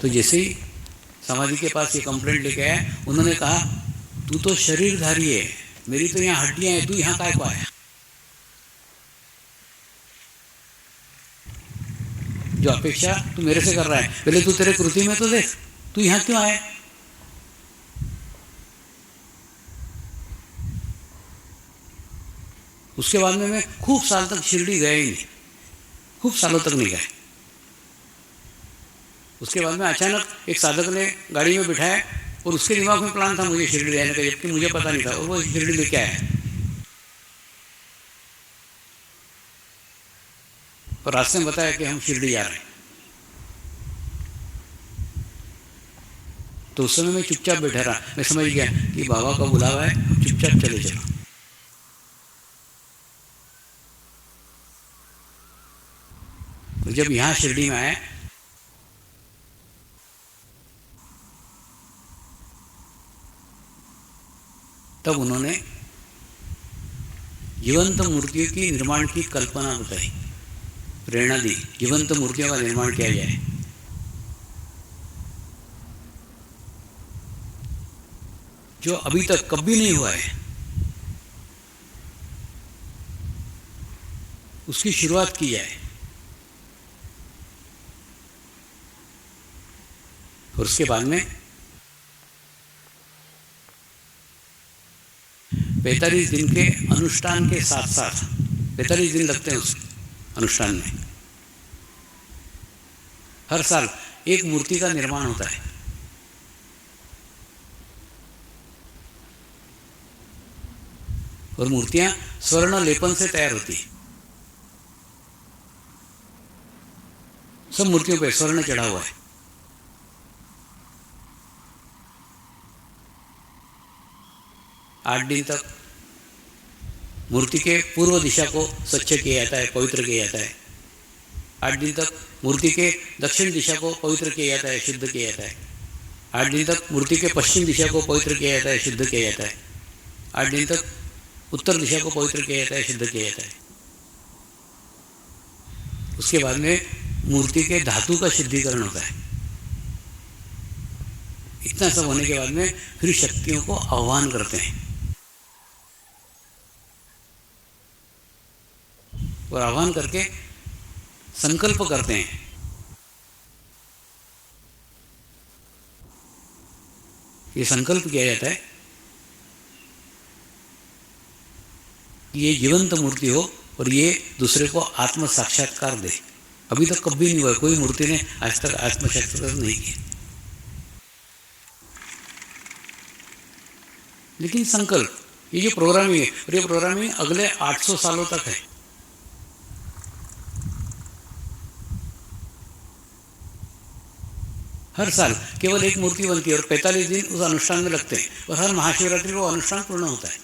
तो जैसे ही समाधि के पास ये कंप्लेंट लेके आया, उन्होंने कहा तू तो शरीरधारी है, मेरी तो यहाँ हड्डियां हैं, तू यहाँ काय को आया? जो अपेक्षा तू मेरे से कर रहा है, पहले तू तेरे कृति में तो देख, तू यहाँ क्यों आया? उसके बाद में मैं खूब साल तक शिरडी गया ही नहीं, खूब सालों तक नहीं गए। उसके बाद में अचानक एक साधक ने गाड़ी में बिठाया और उसके दिमाग में प्लान था मुझे शिरडी ले जाने का, जबकि मुझे पता नहीं था, और वो शिरडी लेके आया। और रास्ते में बताया कि हम शिरडी जा रहे हैं। तो उस समय मैं चुपचाप बैठा रहा। मैं समझ गया कि बाबा का बुलावा है, चुपचाप चले चलो। तो जब यहाँ शिरडी में आए, तब उन्होंने जीवंत मूर्तियों की निर्माण की कल्पना बताई, प्रेरणा दी, जीवंत मूर्तियों का निर्माण किया जाए। जो अभी तक कभी नहीं हुआ है, उसकी शुरुआत की जाए। और उसके बाद में 45 दिन के अनुष्ठान के साथ साथ, 45 दिन लगते हैं उस अनुष्ठान में, हर साल एक मूर्ति का निर्माण होता है। और मूर्तियां स्वर्ण लेपन से तैयार होती है। सब मूर्तियों पे स्वर्ण चढ़ा हुआ है। आठ दिन तक मूर्ति के पूर्व दिशा को स्वच्छ किया जाता है, पवित्र किया जाता है। 8 दिन तक मूर्ति के दक्षिण दिशा को पवित्र किया जाता है, शुद्ध किया जाता है। 8 दिन तक मूर्ति के पश्चिम दिशा को पवित्र किया जाता है, शुद्ध किया जाता है। 8 दिन तक उत्तर दिशा को पवित्र किया जाता है, शुद्ध किया जाता है। उसके बाद में मूर्ति के धातु का शुद्धिकरण होता है। इतना सब होने के बाद में फिर शक्तियों को आह्वान करते हैं और आह्वान करके संकल्प करते हैं। ये संकल्प किया जाता है कि ये जीवंत मूर्ति हो और ये दूसरे को आत्म साक्षात्कार दे। अभी तक कभी नहीं हुआ, कोई मूर्ति ने आज तक आत्म साक्षात्कार नहीं किया। लेकिन संकल्प, ये जो प्रोग्रामिंग है, और ये प्रोग्रामिंग अगले 800 सालों तक है। हर साल केवल एक मूर्ति बनती है और 45 दिन उस अनुष्ठान में लगते हैं और हर महाशिवरात्रि को अनुष्ठान पूर्ण होता है।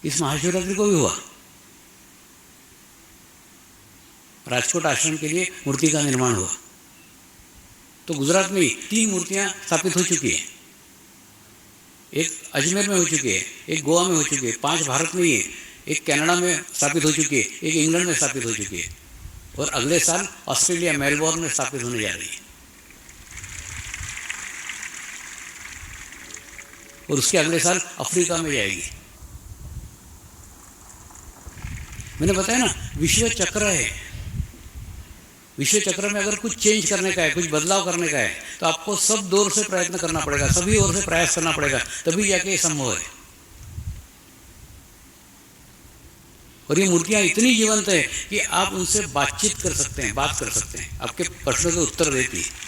इस महाशिवरात्रि को भी हुआ। राजकोट आश्रम के लिए मूर्ति का निर्माण हुआ। तो गुजरात में 3 मूर्तियां स्थापित हो चुकी है। एक अजमेर में हो चुकी है, एक गोवा में हो चुकी है, 5 भारत में ही है, एक कनाडा में स्थापित हो चुकी है, एक इंग्लैंड में स्थापित हो चुकी है और अगले साल ऑस्ट्रेलिया मेलबोर्न में स्थापित होने जा रही है। और उसके अगले साल अफ्रीका में जाएगी। मैंने बताया ना, विश्व चक्र है। विश्व चक्र में अगर कुछ चेंज करने का है, कुछ बदलाव करने का है, तो आपको सब दौर से प्रयत्न करना पड़ेगा, सभी ओर से प्रयास करना पड़ेगा, तभी जाके ये संभव है। और ये मूर्तियां इतनी जीवंत है कि आप उनसे बातचीत कर सकते हैं, बात कर सकते हैं, आपके प्रश्नों के उत्तर देती है।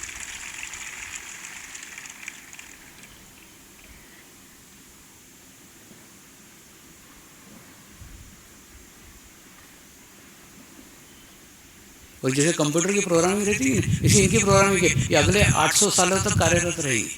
और जैसे कंप्यूटर की प्रोग्रामिंग रहती है, इसी इनकी प्रोग्रामिंग के ये अगले 800 सालों तक कार्यरत रहेगी।